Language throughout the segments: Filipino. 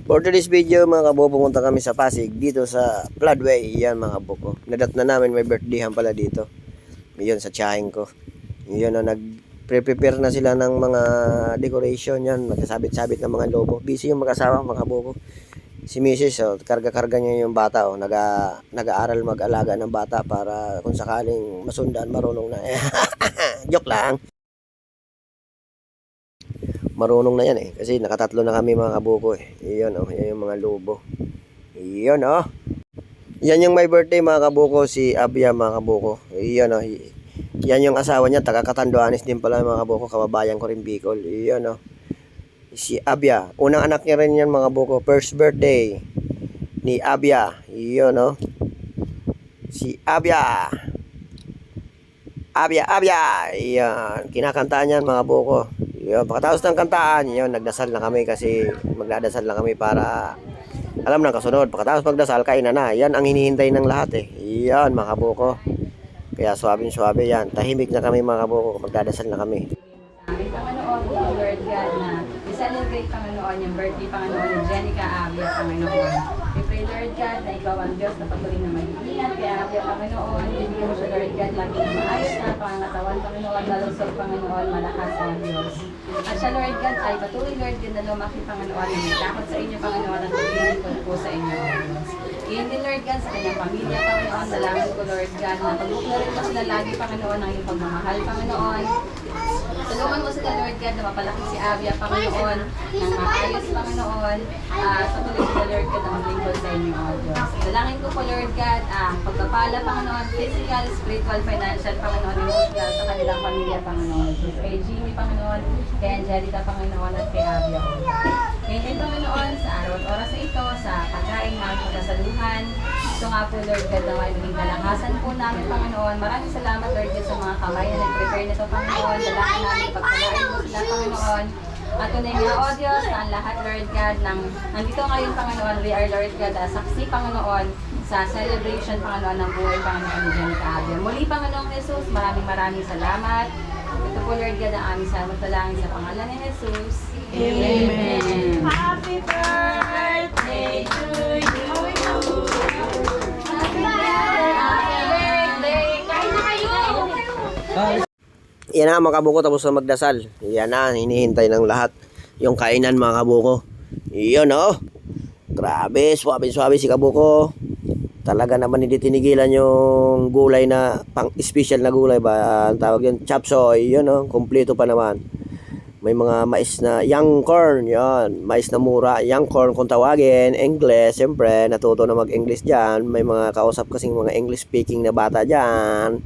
For today's video mga kabuko, pumunta kami sa Pasig dito sa Floodway. Yan mga kabuko, nadat na namin, may birthdayhan pala dito. Yun sa tiyahing ko. Yun na nag-prepare na sila ng mga decoration. Yan, magkasabit-sabit ng mga lobo. Busy yung mag-asawa mga kabuko. Si Mrs. Oh, karga-karga niya yung bata. Oh, nag-aaral mag-alaga ng bata para kung sakaling masundan, marunong na. Joke lang. Marunong na yan eh. Kasi nakatatlo na kami mga kabuko eh. Iyon oh, yan yung mga lobo. Iyon oh. Yan yung my birthday mga kabuko, si Abia mga kabuko. Iyon oh. Yan yung asawa niya, taga Catanduanes din pala mga kabuko. Kababayan ko rin Bicol. Iyon oh. Si Abia. Unang anak niya rin yan mga kabuko. First birthday ni Abia. Iyon oh. Si Abia. Abia. Iyan. Kinakantaan yan mga kabuko. Yun, pagkatapos ng kantaan, yun, nagdasal na kami kasi magdadasal na kami para alam na kasunod. Pagkatapos magdasal, kainan na. Yan ang hinihintay ng lahat eh. Yan mga kabuko. Kaya suabe yan. Tahimik na kami mga kabuko. Magdadasal na kami. Panginoon, Lord God, na i-celebrate Panginoon yung birthday Panginoon ni Jenica Abia, Panginoon. We pray Lord God na ikaw ang Diyos na patuloy na mag-iingat kaya Abia, Panginoon. Bibigyan mo siya Lord God lagi na maayos na pangangatawan Panginoon, lalusog Panginoon, malakas ang Diyos. At siya Lord God ay patuloy Lord God na lumaki Panginoon, hindi takot sa inyo Panginoon at pagpili po sa inyo Diyos. Iyon din Lord God sa kanyang pamilya Panginoon, dalangin ko Lord God na pagbuklarin mo sila lagi Panginoon ang iyong pagmamahal Panginoon. Tulungan mo sila Lord God na mapalaki si Abia Panginoon ng maayos Panginoon at patuloy sila Lord God na maglingkod sa inyo o Diyos. Dalangin ko po Lord God ang pagpapala Panginoon, physical, spiritual, financial Panginoon, emotional sa kanilang pamilya Panginoon. Kay Jimmy Panginoon, kay Angelica Panginoon at kay Abia o ngayon din Panginoon sa araw at oras na ito sa pagkain mga pagkasaluhan. Ito nga po Lord God na may maging kalakasan po namin Panginoon. Maraming salamat Lord God sa mga kamay na nag-prepare nito Panginoon. Dalangin namin pagpalain mo sila Panginoon. At tunay nga o Diyos na ang lahat Lord God ng nandito ngayon Panginoon. We are Lord God saksi Panginoon sa celebration Panginoon ng buhay Panginoon ni Jenica Abia. Muli Panginoong Jesus, maraming salamat. Ito po Lord God ang aming salamat talangin sa pangalan ni Jesus. Amen. Happy birthday to you. Happy birthday. Kain na kayo. Yan na mga kabuko, tapos na magdasal. Yan na, hinihintay ng lahat yung kainan mga kabuko. Iyon oh. Grabe, swabe si kabuko. Talaga naman hindi tinigilan yung gulay na pang-special na gulay ba? Ang tawag yun, chop suey. Yun oh, kompleto pa naman. May mga mais na young corn, yon, mais na mura, young corn kung tawagin, English, siyempre, natuto na mag-English dyan. May mga kausap kasing mga English speaking na bata dyan.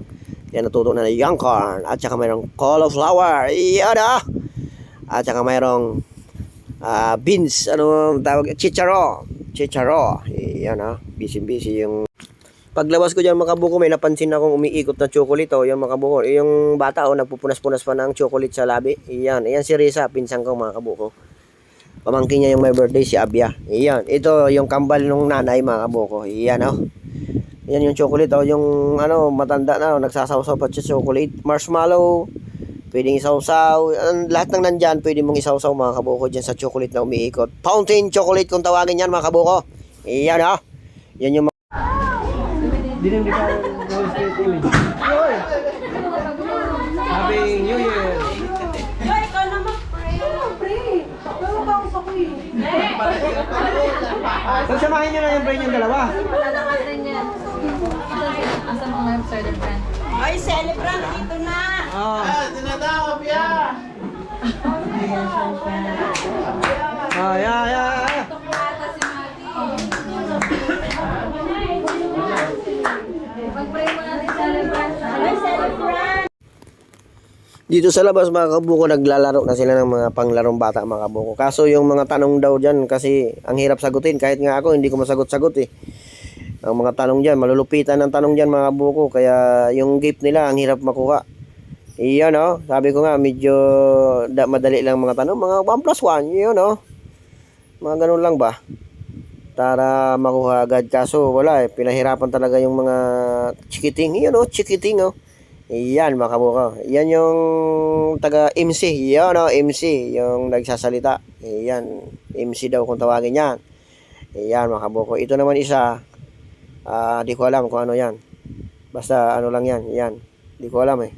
Kaya natuto na young corn. At saka mayroong cauliflower, yan ah. At saka mayroong beans, ano tawag, chicharo, yan ah. Busy yung paglabas ko dyan mga kabuko, may napansin akong umiikot na chocolate oh, yung mga kabuko. Yung bata oh, nagpupunas-punas pa ng chocolate sa labi. Iyan si Risa, pinsan ko mga kabuko. Pamangkin niya yung my birthday, si Abia. Iyan, ito yung kambal ng nanay mga kabuko. Iyan oh. Iyan yung chocolate oh, yung ano, matanda na oh, nagsasawsaw pa sa chocolate. Marshmallow, pwedeng isawsaw. Lahat ng nandyan, pwede mong isawsaw mga kabuko dyan sa chocolate na umiikot. Fountain chocolate kung tawagin yan mga kabuko. Iyan oh. Yan yung Dinim di ka Rose State Image. Happy New Year! Ay, ikaw naman, pre. Pero bounce ako eh. Pagsamahin nyo na yung brain yung dalawa. Palalakas rin yan. Asa mga celebrant? Ay, celebrant dito na. Yeah. Pag-pray mo natin celebrant. Ay, celebrant. dito sa labas mga kabuko, naglalaro na sila ng mga panglarong bata mga kabuko. Kaso yung mga tanong daw dyan, kasi ang hirap sagutin. Kahit nga ako, hindi ko masagot-sagot eh. Ang mga tanong dyan, malulupitan ng tanong dyan mga kabuko. Kaya yung gift nila, ang hirap makuha. Iyon oh, sabi ko nga, medyo madali lang mga tanong. Mga 1+1, yun oh. Mga ganun lang ba? Para makuha agad. Kaso wala eh, pinahirapan talaga yung mga chikiting. Yun oh, chikiting oh. Iyan mga kabuko. Iyan yung taga MC. Yan o, MC. Yung nagsasalita. Iyan. MC daw kung tawagin yan. Iyan mga kabuko. Ito naman isa. Di ko alam kung ano yan. Basta ano lang yan. Iyan. Di ko alam eh.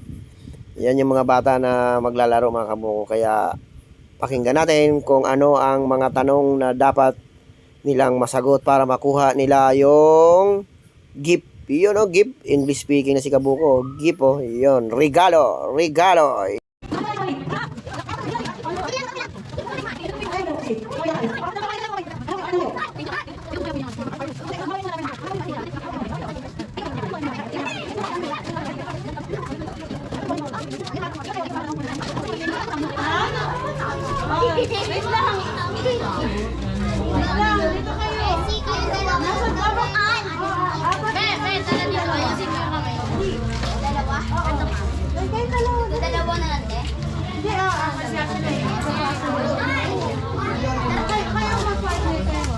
Yan yung mga bata na maglalaro mga kabuko. Kaya pakinggan natin kung ano ang mga tanong na dapat nilang masagot para makuha nila yung gift. Yun o, gift. English speaking na si Kabuko. Gift o. Yun. Regalo. Regalo. Wait lang. Wait lang, dito kayo. Nasa labakan. Dala dito. Ayusin ko kami. Dalawa? Kayo dalawa. Dalawa na lang, te? Hindi, kasi ako na yun. Kayo mag-partner kayo.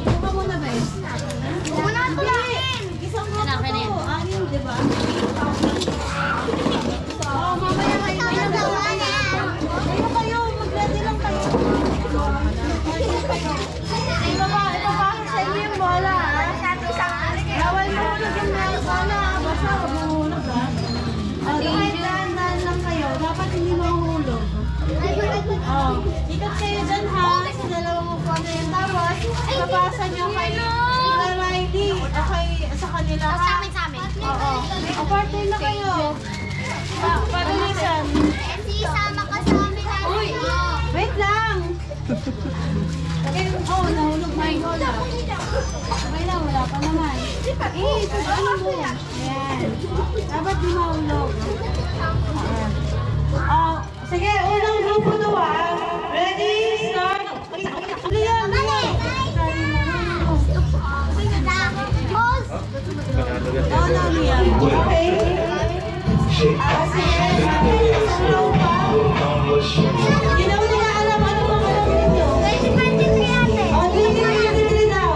Ito ka muna, guys. Muna ito namin! Isang Anak, mga kanin. po. Anim, di ba? Oo, mamaya kayo. Kayo kayo, mag-ready lang kayo. Ipapasok sa inyo yung bola, ha? Bawal mahulog yung bola, ha? Basta huwag mahulog, ha? Kahit dahan-dahan lang kayo, dapat hindi mahulog. Ikot kayo dyan, ha? Sa dalawang upuan na yan. Tapos, ipapasa nyo kay Riley o kay sa kanila, ha? Sa amin. Oo. O, partner na kayo. Pabilisan. Isama ka sa amin. Uy! Wait lang. Oh, nahulog na yung bola. Okay lang, wala pa naman. Tutuin mo. Ayan. Dapat di mahulog. Oh, sige, unang grupo to, ah. Ready, start. Liam, Oh, no, Liam. Okay. Sige, isang row pa. Hindi naman nila alam ano bang alam ninyo. Oh, 2023 daw.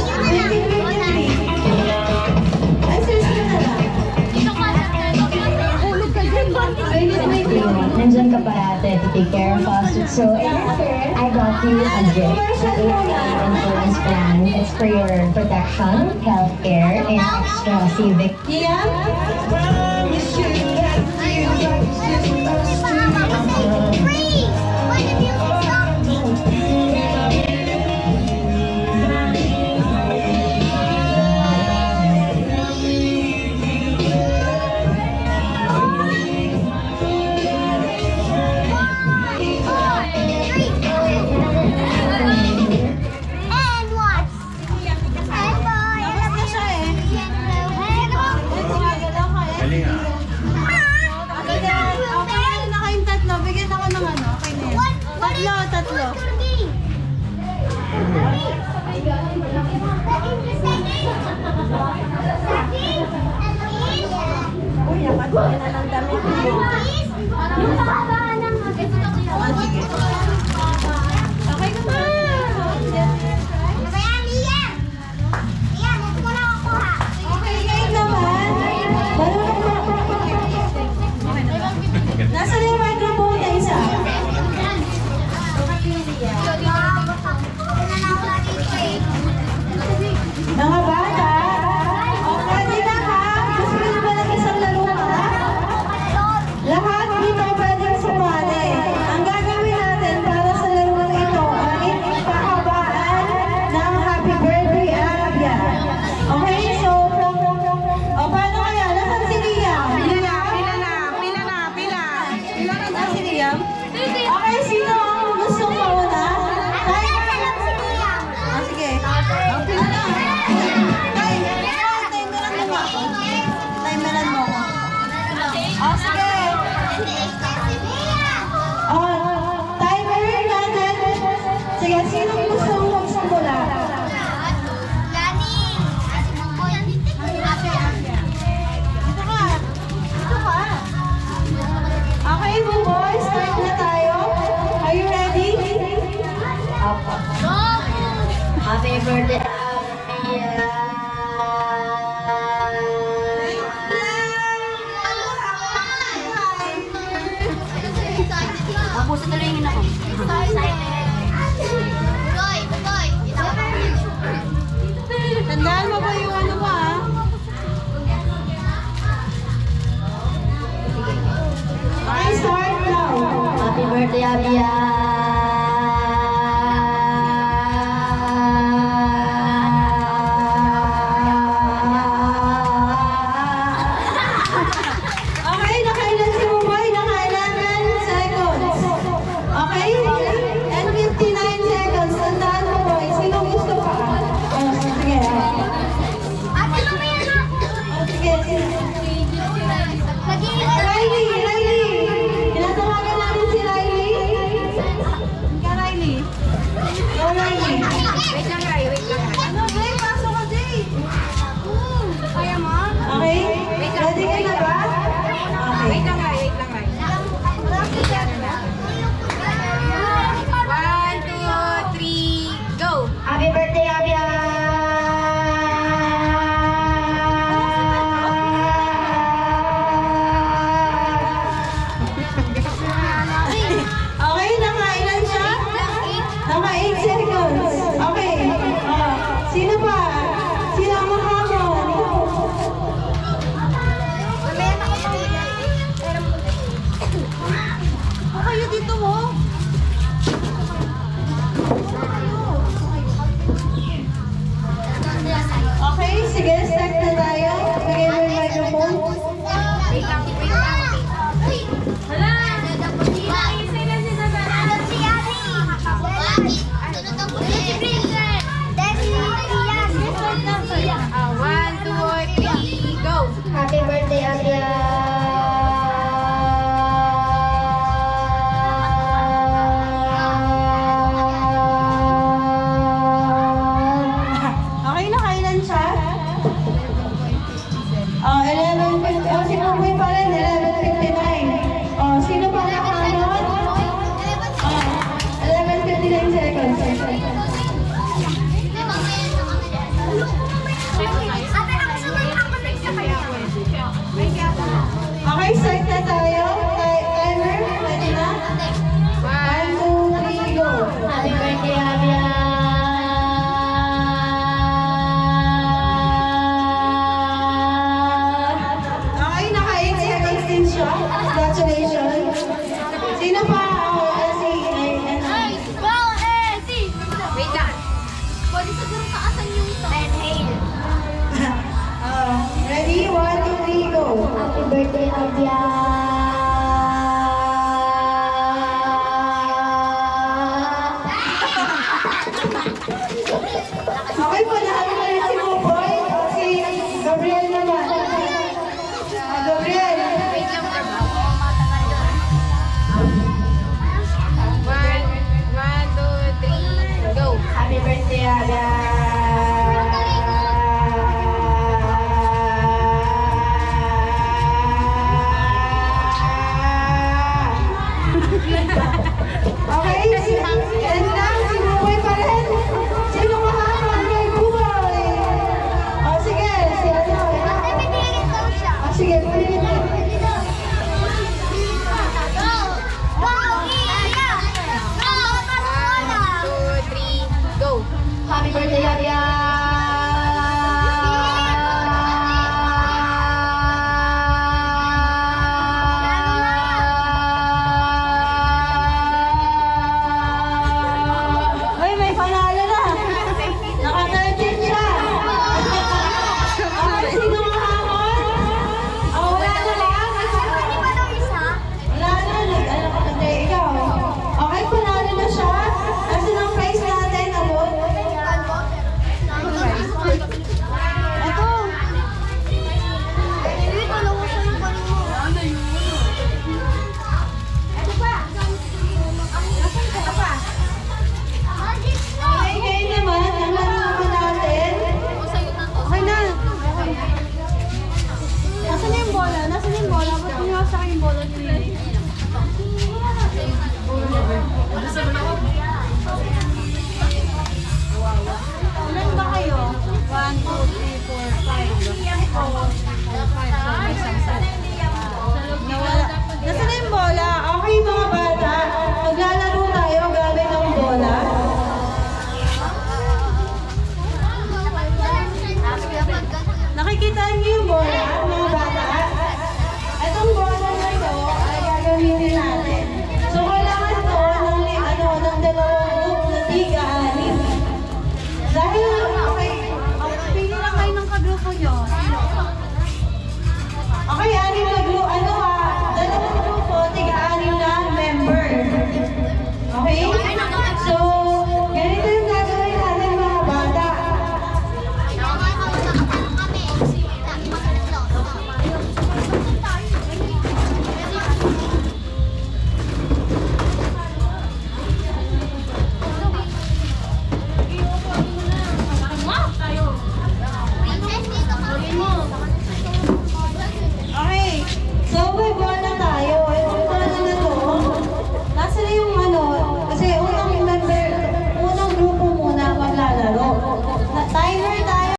2023. Ay, seriously na lang. Nandyan ka parate to take care of us. So, I got you a gift, an insurance plan. It's for your protection, healthcare, and extra civic. Tapos na siya eh. Gumagalaw ka eh. Sige, okay na kayong tatlo. Bigyan ako ng ano. Okay na yan. Tatlo. Uy, nakat mo na ng damit mo. Okay ka ba? Okay, kayo naman. Nasa na yung microphone na isa? Mga bata, ready na ha? Gusto nyo ba ng isang laro ha? Lahat dito pwedeng sumali. Ang gagawin natin para sa laruan ito ay pahabaan ng happy birthday, Arabia. Okay, so, paano kaya? Nasaan si Liam? Pila na si Liam? Okay, sino ang gusto mauna? Sige. Pila na. Timeran mo ako. Sige. Timer natin. Sige, sino gusto mong magsimula? Dito ka. Okay, boys, start na tayo. Are you ready? Happy birthday! Wait lang. Wait lang, Ray. Wait lang. Ano, Jay? Pasok ka, Jay. Kaya mo? Okay? Ready ka na ba? Okay. Wait lang, Ray. Wait lang, Ray. 1, 2, 3, go! Happy birthday, Abia! Okay, nakailan siya? Naka 8 seconds. Okay. Sino pa? Sino ang mahamon? Kayo dito mo? Okay, sige, start na tayo. Bigay mo yung microphone. Wait lang, wait lang. Hala! Ah, 1, 2, 3, go! Happy birthday, Abia! Okay, nakailan siya? 11:50. Si Pupoy pa rin, 11:59. Sino pa nakakamot? 11:59 seconds. Okay, start na tayo. Timer, ready na? 1, 2, 3, go. Happy birthday, Abia! Okay, naka 8 seconds din siya. Congratulations. Sino pa? Wait lang. Pwede siguro taasan yung inhale. Ready? 1, 2, 3, go. Happy birthday, Abia! Okay po, naano na rin si Pupoy. Si Gabriel naman. Gabriel. Wait lang, Ray. 1, 2, 3, go! Happy birthday, Abia!